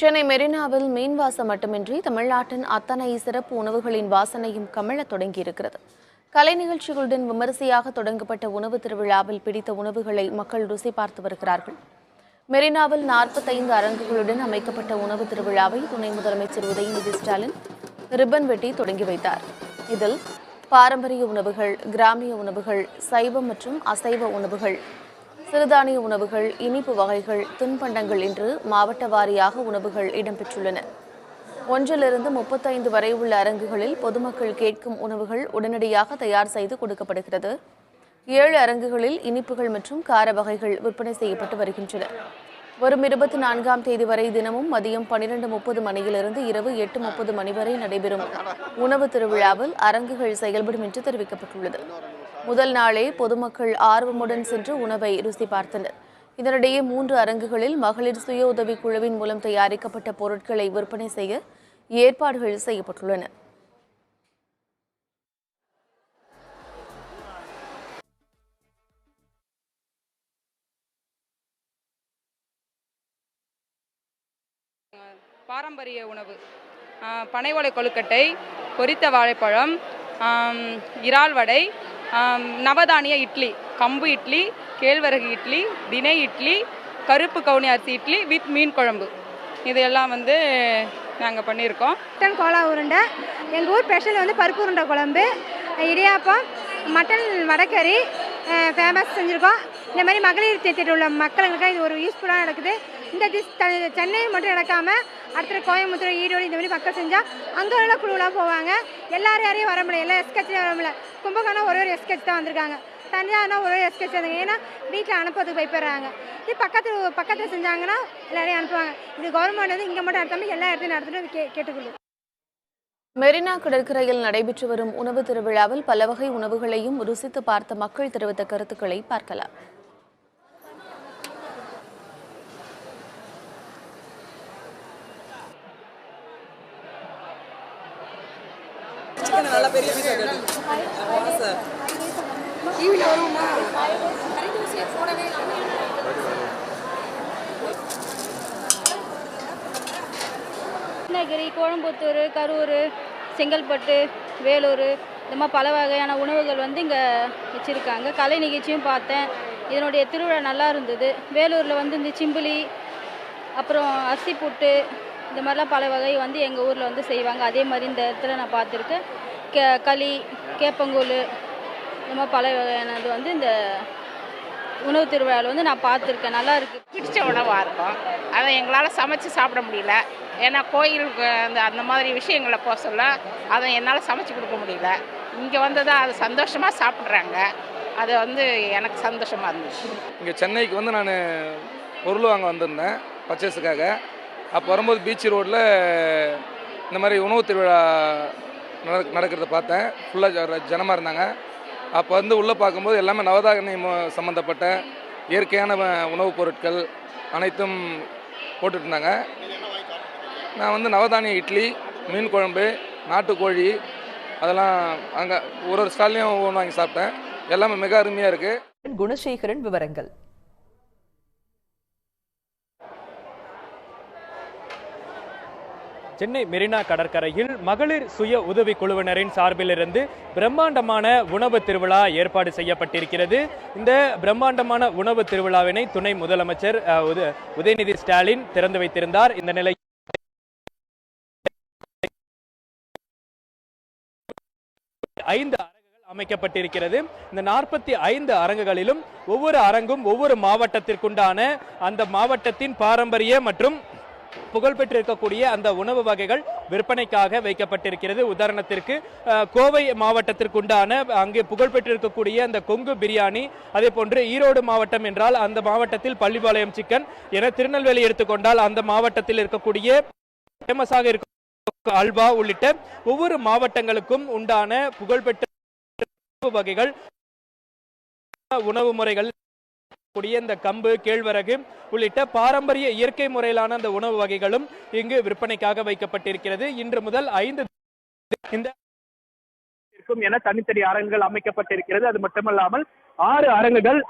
சென்னை மெரினாவில் மீன் வாசம் மட்டுமின்றி தமிழ்நாட்டின் அத்தனை சிறப்பு உணவுகளின் வாசனையும் கமழத் தொடங்கியிருக்கிறது. கலை நிகழ்ச்சிகளுடன் விமரிசையாக தொடங்கப்பட்ட உணவு திருவிழாவில் பிடித்த உணவுகளை மக்கள் ருசி பார்த்து வருகிறார்கள். மெரினாவில் 45 அரங்குகளுடன் அமைக்கப்பட்ட உணவு திருவிழாவை துணை முதலமைச்சர் உதயநிதி ஸ்டாலின் ரிப்பன் வெட்டி தொடங்கி வைத்தார். இதில் பாரம்பரிய உணவுகள், கிராமிய உணவுகள், சைவம் மற்றும் அசைவ உணவுகள், சிறுதானிய உணவுகள், இனிப்பு வகைகள், தின்பண்டங்கள் என்று மாவட்ட வாரியாக உணவுகள் இடம்பெற்றுள்ளன. 1 முதல் 35 வரை உள்ள அரங்குகளில் பொதுமக்கள் கேட்கும் உணவுகள் உடனடியாக தயார் செய்து கொடுக்கப்படுகிறது. 7 அரங்குகளில் இனிப்புகள் மற்றும் கார வகைகள் விற்பனை செய்யப்பட்டு வருகின்றன. வரும் 24ஆம் தேதி வரை தினமும் மதியம் 12:30 மணியிலிருந்து இரவு 8:30 மணி வரை நடைபெறும் உணவு திருவிழாவில் அரங்குகள் செயல்படும் என்று தெரிவிக்கப்பட்டுள்ளது. முதல் நாளே பொதுமக்கள் ஆர்வமுடன் சென்று உணவை ருசி பார்த்தனர். இதனிடையே 3 அரங்குகளில் மகளிர் சுய உதவி குழுவின் மூலம் தயாரிக்கப்பட்ட பொருட்களை விற்பனை செய்ய ஏற்பாடுகள் செய்யப்பட்டுள்ளன. பாரம்பரிய உணவு பனைவோலை கொழுக்கட்டை, பொரித்த வாழைப்பழம், இறால் வடை, நவதானிய இட்லி, கம்பு இட்லி, கேழ்வரகு இட்லி, தினை இட்லி, கருப்பு கவுனி அரிசி இட்லி வித் மீன் குழம்பு, இதெல்லாம் நாங்கள் பண்ணியிருக்கோம். மட்டன் கோலா உருண்டை, எங்கள் ஊர் ஸ்பெஷல் பருப்பு உருண்டை குழம்பு, இடியாப்பம், மட்டன் வடக்கறி ஃபேமஸ் செஞ்சுருக்கோம். இந்த மாதிரி மகளிர் திட்டத்தில் உள்ள மக்களுங்களுக்கு இது ஒரு யூஸ்ஃபுல்லாக நடக்குது. இந்த சென்னை மட்டும் நடக்காமல் அடுத்த கோயம்புத்தூர், ஈரோடு இந்த மாதிரி மக்கள் செஞ்சால் அங்கே உள்ள குழுவெலாம் போவாங்க. யாரையும் வர முடியல, எல்லா எஸ்கட்சியும் வர முடியல. கும்பகோணம் ஒரு எஸ்கட்ச் தான் வந்திருக்காங்க, தஞ்சாவூர்னா ஒரு எஸ்கட்ச் வந்தாங்க. ஏன்னா வீட்டில் அனுப்புறதுக்கு பயப்படுறாங்க. இது பக்கத்தில் செஞ்சாங்கன்னா எல்லாரையும் அனுப்புவாங்க. இது கவர்மெண்ட் இங்கே மட்டும் நடத்தாமல் எல்லா இடத்தையும் நடத்திட்டு கேட்டுக்கொள்ளும். மெரினா கடற்கரையில் நடைபெற்று வரும் உணவு திருவிழாவில் பல வகை உணவுகளையும் ருசித்து பார்த்த மக்கள் தெரிவித்த கருத்துக்களை பார்க்கலாம். கிருஷ்ணகிரி, கோயம்புத்தூர், கரூர், செங்கல்பட்டு, வேலூர் இந்த மாதிரி பல வகையான உணவுகள் இங்கே வச்சுருக்காங்க. கலை நிகழ்ச்சியும் பார்த்தேன். இதனுடைய திருவிழா நல்லா இருந்தது. வேலூரில் இந்த சிம்பிளி, அப்புறம் அரிசி புட்டு, இந்த மாதிரிலாம் பல வகை எங்கள் ஊரில் செய்வாங்க. அதே மாதிரி இந்த இடத்துல நான் பார்த்துருக்கேன். களி, கேப்பங்கூழ், இந்த மாதிரி பல வகையானது இந்த உணவு திருவிழாவில் நான் பார்த்துருக்கேன். நல்லா இருக்குது. பிடிச்ச உணவாக இருக்கும். அதை எங்களால் சமைச்சு சாப்பிட முடியல. ஏன்னா கோயிலுக்கு அந்த மாதிரி விஷயங்களை போக சொல்ல அதை என்னால் சமைச்சு கொடுக்க முடியல. இங்கே தான் அது சந்தோஷமாக சாப்பிட்றாங்க. அது எனக்கு சந்தோஷமாக இருந்துச்சு. இங்கே சென்னைக்கு நான் பொருள் வாங்க வந்திருந்தேன் பர்ச்சேஸுக்காக. அப்போ வரும்போது பீச் ரோட்டில் இந்த மாதிரி உணவு திருவிழா நடக்கிறத பார்த்தேன். ஃபுல்லாக ஜனமாக இருந்தாங்க. அப்போ உள்ளே பார்க்கும்போது எல்லாமே நவதானியம் சம்மந்தப்பட்ட இயற்கையான உணவுப் பொருட்கள் அனைத்தும் போட்டுட்ருந்தாங்க. நான் நவதானிய இட்லி, மீன் குழம்பு, நாட்டுக்கோழி அதெல்லாம் அங்கே ஒரு ஸ்டால்லையும் ஒவ்வொன்று வாங்கி சாப்பிட்டேன். எல்லாமே மிக அருமையாக இருக்குது. குணசேகரன் விவரங்கள். சென்னை மெரினா கடற்கரையில் மகளிர் சுய உதவி குழுவினரின் சார்பிலிருந்து பிரம்மாண்டமான உணவு திருவிழா ஏற்பாடு செய்யப்பட்டிருக்கிறது. இந்த பிரம்மாண்டமான உணவு திருவிழாவினை துணை முதலமைச்சர் உதயநிதி ஸ்டாலின் திறந்து வைத்திருந்தார். இந்த நிலையில் 5 அரங்குகள் அமைக்கப்பட்டிருக்கிறது. இந்த 45 அரங்குகளிலும் ஒவ்வொரு அரங்கும் ஒவ்வொரு மாவட்டத்திற்குண்டான அந்த மாவட்டத்தின் பாரம்பரிய மற்றும் புகழ்பெற்றிருக்கக்கூடிய அந்த உணவு வகைகள் விற்பனைக்காக வைக்கப்பட்டிருக்கிறது. உதாரணத்திற்கு கோவை மாவட்டத்திற்குண்டான அங்கே புகழ்பெற்றிருக்கக்கூடிய அந்த கொங்கு பிரியாணி, அதே போன்று ஈரோடு மாவட்டம் என்றால் அந்த மாவட்டத்தில் பள்ளிப்பாளையம் சிக்கன் என, திருநெல்வேலி எடுத்துக்கொண்டால் அந்த மாவட்டத்தில் இருக்கக்கூடிய ஃபேமஸாக இருக்க அல்வா உள்ளிட்ட ஒவ்வொரு மாவட்டங்களுக்கும் உண்டான புகழ்பெற்ற வகைகள், உணவு முறைகள், இந்த கம்பு, கேழ்வரகு உள்ளிட்ட பாரம்பரிய இயற்கை முறையிலான அந்த உணவு வகைகளும் இங்கு விற்பனைக்காக வைக்கப்பட்டிருக்கிறது. இன்று முதல் 5 என தனித்தனி அரங்குகள் அமைக்கப்பட்டிருக்கிறது. அது மட்டுமல்லாமல் 6 அரங்குகள்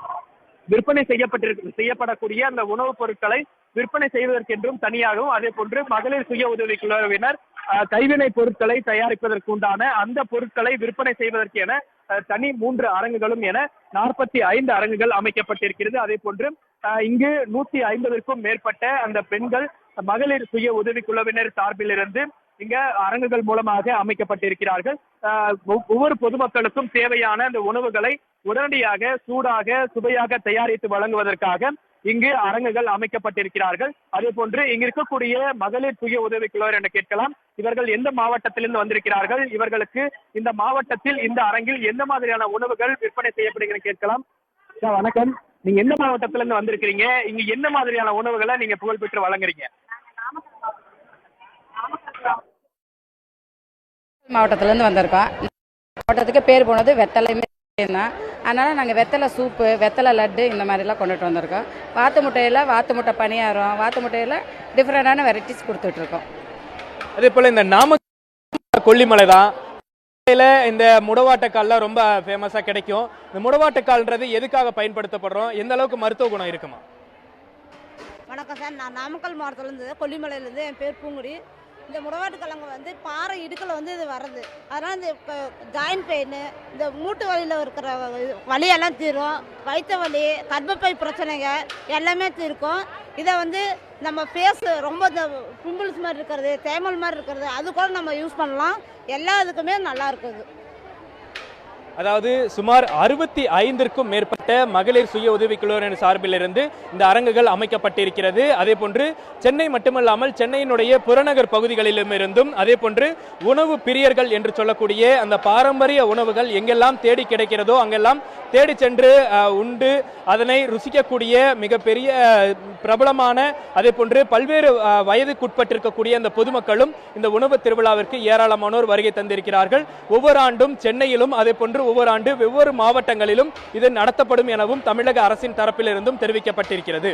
விற்பனை செய்யப்படக்கூடிய அந்த உணவுப் பொருட்களை விற்பனை செய்வதற்கென்றும் தனியாகவும், அதே போன்று மகளிர் சுய உதவி குழுவினர் கைவினை பொருட்களை தயாரிப்பதற்கு உண்டான அந்த பொருட்களை விற்பனை செய்வதற்கு என தனி 3 அரங்குகளும் என 45 அரங்குகள் அமைக்கப்பட்டிருக்கிறது. அதே போன்று இங்கு 150க்கும் மேற்பட்ட அந்த பெண்கள் மகளிர் சுய உதவி குழுவினர் சார்பில் இருந்து இங்க அரங்குகள் மூலமாக அமைக்கப்பட்டிருக்கிறார்கள். ஒவ்வொரு பொதுமக்களுக்கும் தேவையான அந்த உணவுகளை உடனடியாக சூடாக சுவையாக தயாரித்து வழங்குவதற்காக இங்கு அரங்குகள் அமைக்கப்பட்டிருக்கிறார்கள். அதே போன்று இங்கு இருக்கக்கூடிய மகளிர் சுய உதவி குழுவினர் என கேட்கலாம், இவர்கள் எந்த மாவட்டத்திலிருந்து வந்திருக்கிறார்கள், இவர்களுக்கு இந்த மாவட்டத்தில் இந்த அரங்கில் எந்த மாதிரியான உணவுகள் விற்பனை செய்யப்படுகிறது கேட்கலாம். வணக்கம், நீங்க எந்த மாவட்டத்திலிருந்து வந்திருக்கிறீங்க, இங்க என்ன மாதிரியான உணவுகளை நீங்க புகழ்பெற்று வழங்குறீங்க? மாவட்டத்திலேருந்து வந்திருக்கோம். மாவட்டத்துக்கு பேர் போனது வெத்தலையுமே தான். அதனால் நாங்கள் வெத்தலை சூப்பு, வெத்தலை லட்டு இந்த மாதிரிலாம் கொண்டுட்டு வந்திருக்கோம். வாத்து முட்டை பணியாரம், வாத்து முட்டையில் டிஃப்ரெண்டான வெரைட்டிஸ் கொடுத்துட்ருக்கோம். அதே போல் இந்த கொல்லிமலை தான் இந்த முடவாட்டக்கால்லாம் ரொம்ப ஃபேமஸாக கிடைக்கும். இந்த முடவாட்டக்கால்ன்றது எதுக்காக பயன்படுத்தப்படுறோம், எந்த அளவுக்கு மருத்துவ குணம் இருக்குமா? வணக்கம் சார், நான் நாமக்கல் மாவட்டத்துலேருந்து கொல்லிமலையிலேருந்து, என் பேர் பூங்குடி. இந்த முடவாட்டுக்கிழங்கு வந்து பாறை இடுக்கில் வந்து இது வருது. அதனால் இந்த ஜாயின்ட் பெயின், இந்த மூட்டு வலியில் இருக்கிற வலியெல்லாம் தீரும். வயிற்று வலி, கர்ப்பப்பை பிரச்சனைங்க எல்லாமே தீர்க்கும். இதை வந்து நம்ம ஃபேஸ் ரொம்ப இந்த பிம்பிள்ஸ் மாதிரி இருக்கிறது, தேமல் மாதிரி இருக்கிறது, அது கூட நம்ம யூஸ் பண்ணலாம். எல்லா இதுக்குமே நல்லா இருக்குது. அதாவது சுமார் 65க்கும் மேற்பட்ட மகளிர் சுய உதவிக்குழுவினர் சார்பில் இருந்து இந்த அரங்குகள் அமைக்கப்பட்டிருக்கிறது. அதே போன்று சென்னை மட்டுமல்லாமல் சென்னையினுடைய புறநகர் பகுதிகளிலும் இருந்தும், அதே போன்று உணவு பிரியர்கள் என்று சொல்லக்கூடிய அந்த பாரம்பரிய உணவுகள் எங்கெல்லாம் தேடி கிடைக்கிறதோ அங்கெல்லாம் தேடி சென்று உண்டு அதனை ருசிக்கக்கூடிய மிகப்பெரிய பிரபலமான, அதே போன்று பல்வேறு வயதுக்குட்பட்டிருக்கக்கூடிய அந்த பொதுமக்களும் இந்த உணவு திருவிழாவிற்கு ஏராளமானோர் வருகை தந்திருக்கிறார்கள். ஒவ்வொரு ஆண்டும் சென்னையிலும், அதே போன்று ஒவ்வொரு ஆண்டு வெவ்வேறு மாவட்டங்களிலும் இது நடத்தப்படும் எனவும் தமிழக அரசின் தரப்பிலிருந்தும் தெரிவிக்கப்பட்டிருக்கிறது.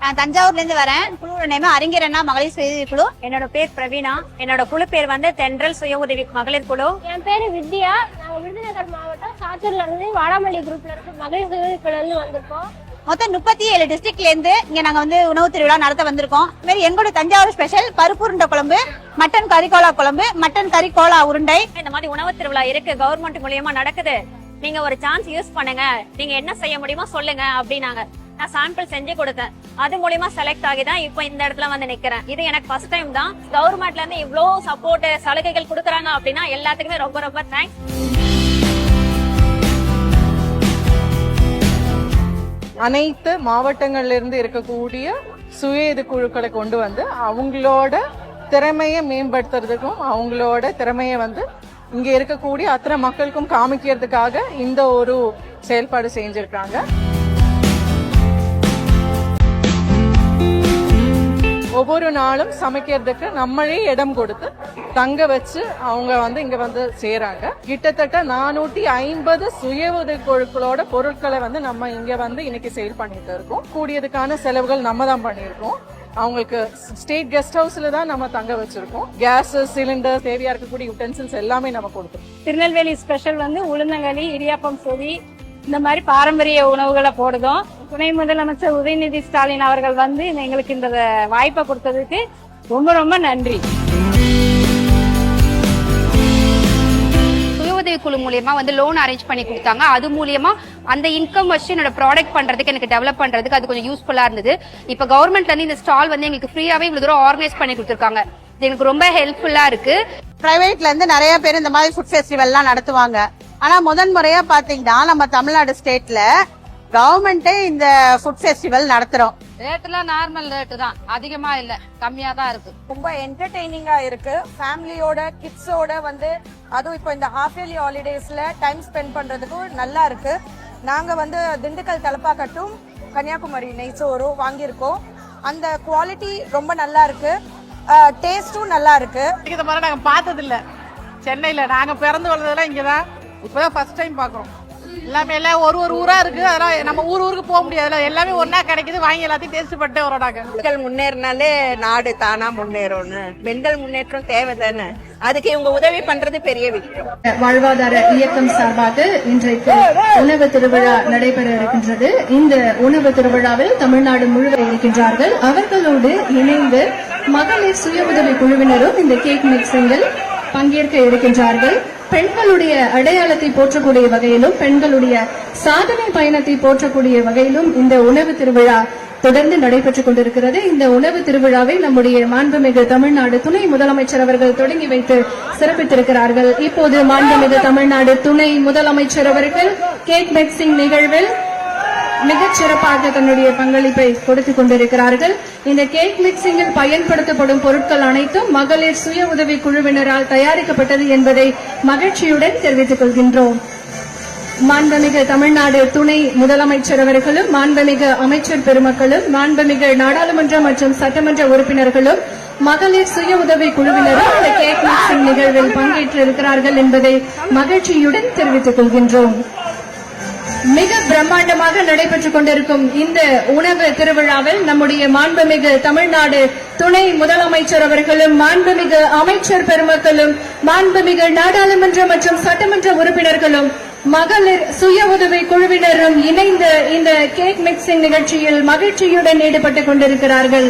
நான் தஞ்சாவூர்ல இருந்து வரேன். குழுவோட நேம் அறிஞர் அண்ணா மகளிர் சுய குழு. என்னோட பேர் பிரவீனா. என்னோட குழு பேர் வந்து தென்றல் சுய உதவி மகளிர் குழு. என் பேரு வித்யா. நாங்க விருதுநகர் மாவட்டம் சாத்தூர்ல இருந்து வாடாமல்லி குரூப்ல இருந்து மகளிர் சுய உதவி குழுல இருந்து வந்திருக்கோம். மொத்தம் 37 டிஸ்ட்ரிக்ட்ல இருந்து இங்க நாங்க வந்து உணவு திருவிழா நடத்த வந்திருக்கோம். இது மாதிரி எங்களோட தஞ்சாவூர் ஸ்பெஷல் பருப்பு உருண்டை குழம்பு, மட்டன் கறி கோலா குழம்பு, மட்டன் கறி கோலா உருண்டை. இந்த மாதிரி உணவு திருவிழா இருக்கு, கவர்மெண்ட் மூலியமா நடக்குது. நீங்க ஒரு சான்ஸ் யூஸ் பண்ணுங்க, நீங்க என்ன செய்ய முடியுமோ சொல்லுங்க அப்படின்னாங்க. நான் சாம்பிள் செஞ்சு கொடுத்தேன். அது மூலியமா செலக்ட் ஆகி தான் இப்போ இந்த இடத்துல வந்து நிக்கிறேன். இது எனக்கு ஃபர்ஸ்ட் டைம் தான். கவர்மெண்ட்ல இருந்து இவ்வளோ சப்போர்ட் சலுகைகள் கொடுக்குறாங்க அப்படின்னா எல்லாத்துக்குமே ரொம்ப ரொம்ப தேங்க்ஸ். அனைத்து மாவட்டங்கள்ல இருந்து இருக்கக்கூடிய சுய இது குழுக்களை கொண்டு வந்து அவங்களோட திறமையை மேம்படுத்துறதுக்கும், அவங்களோட திறமையை வந்து இங்க இருக்கக்கூடிய அத்தனை மக்களுக்கும் காமிக்கிறதுக்காக இந்த ஒரு செயல்பாடு செஞ்சிருக்காங்க. ஒவ்வொரு நாளும் சமைக்கிறதுக்கு நம்மளே இடம் கொடுத்து தங்க வச்சு அவங்க வந்து இங்க வந்து சேராங்க. கிட்டத்தட்ட 450 சுய உதவி குழுக்களோட பொருட்களை வந்து நம்ம இங்க வந்து இன்னைக்கு சேல் பண்ணிட்டு இருக்கோம். கூடியதுக்கான செலவுகள் நம்ம தான் பண்ணியிருக்கோம். அவங்களுக்கு ஸ்டேட் கெஸ்ட் ஹவுஸ்ல தான் நம்ம தங்க வச்சிருக்கோம். கேஸ் சிலிண்டர், தேவையா இருக்கக்கூடிய யூட்டென்சில்ஸ் எல்லாமே நம்ம கொடுத்துருக்கோம். திருநெல்வேலி ஸ்பெஷல் வந்து உளுந்தங்களி, இடியாப்பம், சொதி இந்த மாதிரி பாரம்பரிய உணவுகளை போடுதோம். துணை முதலமைச்சர் உதயநிதி ஸ்டாலின் அவர்கள் வந்து எங்களுக்கு இந்த வாய்ப்பை கொடுத்ததுக்கு ரொம்ப ரொம்ப நன்றி. உதவி குழு மூலியமா வந்து லோன் அரேஞ்ச் பண்ணி கொடுத்தாங்க. அது மூலியமா அந்த இன்கம் வச்சு என்னோட ப்ராடக்ட் பண்றதுக்கு எனக்கு டெவலப் பண்றதுக்கு அது கொஞ்சம் யூஸ்ஃபுல்லா இருந்தது. இப்ப கவர்மெண்ட்ல இருந்து இந்த ஸ்டால் வந்து எங்களுக்கு ஃப்ரீயாவே இவ்வளவு தூரம் ஆர்கனைஸ் பண்ணி கொடுத்துருக்காங்க. இது எனக்கு ரொம்ப ஹெல்ப்ஃபுல்லா இருக்கு. பிரைவேட்ல இருந்து நிறைய பேர் இந்த மாதிரி ஃபுட் ஃபெஸ்டிவல்லாம் நடத்துவாங்க. ஆனா முதன்முறையா பாத்தீங்கன்னா நம்ம தமிழ்நாடு ஸ்டேட்ல கவர்மெண்டே இந்த ஃபுட் ஃபெஸ்டிவல் நடத்துறோம். ரேட்லாம் நார்மல் ரேட்டு தான், அதிகமா இல்ல, கம்மியா தான் இருக்கு. ரொம்ப என்டர்டெய்னிங்கா இருக்கு. ஃபேமிலியோட கிட்ஸோட வந்து அதுவும் இப்போ இந்த ஹாஃப் இயர்லி ஹாலிடேஸ்ல டைம் ஸ்பெண்ட் பண்றதுக்கும் நல்லா இருக்கு. நாங்க வந்து திண்டுக்கல் தலப்பாக்கட்டும் கன்னியாகுமரி நெய்சோரும் வாங்கியிருக்கோம். அந்த குவாலிட்டி ரொம்ப நல்லா இருக்கு, டேஸ்டும் நல்லா இருக்கு. இந்த மாதிரி நாங்க பார்த்தது இல்ல சென்னையில. நாங்க பிறந்து வளர்ந்ததெல்லாம் இங்கதான், இப்பதான் ஃபர்ஸ்ட் டைம் பாக்குறோம். எல்லாமே எல்லாம் ஒரு ஊரா இருக்கு, அதெல்லாம் நம்ம ஊருக்கு போக முடியாது, எல்லாமே ஒன்னா கிடைக்குது, வாங்கி எல்லாத்தையும் டேஸ்ட் பண்ணிட்டே வரோம். நாங்க பெண்கள் முன்னேறினாலே நாடு தானா முன்னேறும்னு. பெண்கள் முன்னேற்றம் தேவைதானே, அதுக்கு இவங்க உதவி பண்றது பெரிய விஷயம். வாழ்வாதார இயக்கம் சார்பாக இன்றைக்கு உணவு திருவிழா நடைபெற இருக்கின்றது. இந்த உணவு திருவிழாவில் தமிழ்நாடு முழுவதும் இருக்கின்றார்கள். அவர்களோடு இணைந்து மகளிர் சுய உதவி குழுவினரும் இந்த கேக் மிக்சிங்கில் பங்கேற்க இருக்கின்றார்கள். பெண்களுடைய அடையாளத்தை போற்றக்கூடிய வகையிலும் பெண்களுடைய சாதனை பயணத்தை போற்றக்கூடிய வகையிலும் இந்த உணவு திருவிழா தொடர்ந்து நடைபெற்றுக் கொண்டிருக்கிறது. இந்த உணவு திருவிழாவை நம்முடைய மாண்புமிகு தமிழ்நாடு துணை முதலமைச்சர் அவர்கள் தொடங்கி வைத்து சிறப்பித்திருக்கிறார்கள். இப்போது மாண்புமிகு தமிழ்நாடு துணை முதலமைச்சர் அவர்கள் கேக் மிக்சிங் நிகழ்வில் மிகச் சிறப்பாக தன்னுடைய பங்களிப்பை கொடுத்துக் கொண்டிருக்கிறார்கள். இந்த கேக் மிக்சிங்கில் பயன்படுத்தப்படும் பொருட்கள் அனைத்தும் மகளிர் சுய உதவி குழுவினரால் தயாரிக்கப்பட்டது என்பதை மகிழ்ச்சியுடன் தெரிவித்துக் கொள்கின்றோம். மாண்புமிகு தமிழ்நாடு துணை முதலமைச்சர் அவர்களும் மாண்புமிகு அமைச்சர் பெருமக்களும் மாண்புமிகு நாடாளுமன்ற மற்றும் சட்டமன்ற உறுப்பினர்களும் மகளிர் சுய உதவி குழுவினரும் இந்த கேக் மிக்சிங் நிகழ்வில் பங்கேற்றிருக்கிறார்கள் என்பதை மகிழ்ச்சியுடன் தெரிவித்துக் கொள்கின்றோம். மிக பிரம்மாண்டமாக நடைபெற்றுக் கொண்டிருக்கும் இந்த உணவு திருவிழாவில் நம்முடைய மாண்புமிகு தமிழ்நாடு துணை முதலமைச்சர் அவர்களும் மாண்புமிகு அமைச்சர் பெருமக்களும் மாண்புமிகு நாடாளுமன்ற மற்றும் சட்டமன்ற உறுப்பினர்களும் மகளிர் சுய உதவி குழுவினரும் இணைந்து இந்த கேக் மிக்சிங் நிகழ்ச்சியில் மகிழ்ச்சியுடன் ஈடுபட்டுக் கொண்டிருக்கிறார்கள்.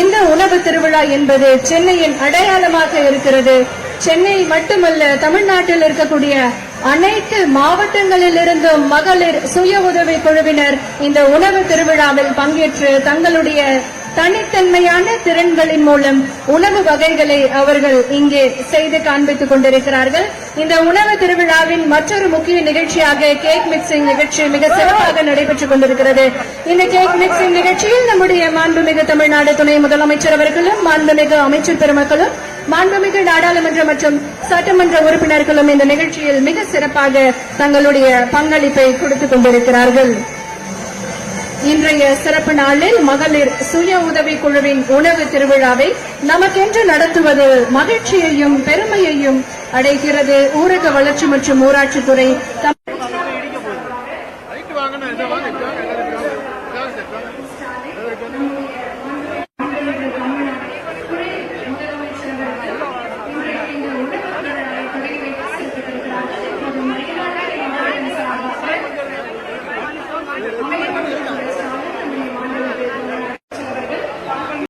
இந்த உணவு திருவிழா என்பது சென்னையின் அடையாளமாக இருக்கிறது. சென்னை மட்டுமல்ல, தமிழ்நாட்டில் இருக்கக்கூடிய அனைத்து மாவட்டங்களில் இருந்தும் மகளிர் சுய உதவி குழுவினர் இந்த உணவு திருவிழாவில் பங்கேற்று தங்களுடைய தனித்தன்மையான திறன்களின் மூலம் உணவு வகைகளை அவர்கள் இங்கே செய்து காண்பித்துக் கொண்டிருக்கிறார்கள். இந்த உணவு திருவிழாவின் மற்றொரு முக்கிய நிகழ்ச்சியாக கேக் மிக்சிங் நிகழ்ச்சி மிக சிறப்பாக நடைபெற்றுக் கொண்டிருக்கிறது. இந்த கேக் மிக்சிங் நிகழ்ச்சியில் நம்முடைய மாண்புமிகு தமிழ்நாடு துணை முதலமைச்சர் அவர்களும் மாண்புமிகு அமைச்சர் பெருமக்களும் மாண்புமிகு நாடாளுமன்ற மற்றும் சட்டமன்ற உறுப்பினர்களும் இந்த நிகழ்ச்சியில் மிக சிறப்பாக தங்களுடைய பங்களிப்பை கொடுத்துக் கொண்டிருக்கிறார்கள். இன்றைய சிறப்பு நாளில் மகளிர் சுய உதவி குழுவின் உணவு திருவிழாவை நமக்கென்று நடத்துவது மகிழ்ச்சியையும் பெருமையையும் அடைகிறது. ஊரக வளர்ச்சி மற்றும் ஊராட்சித்துறை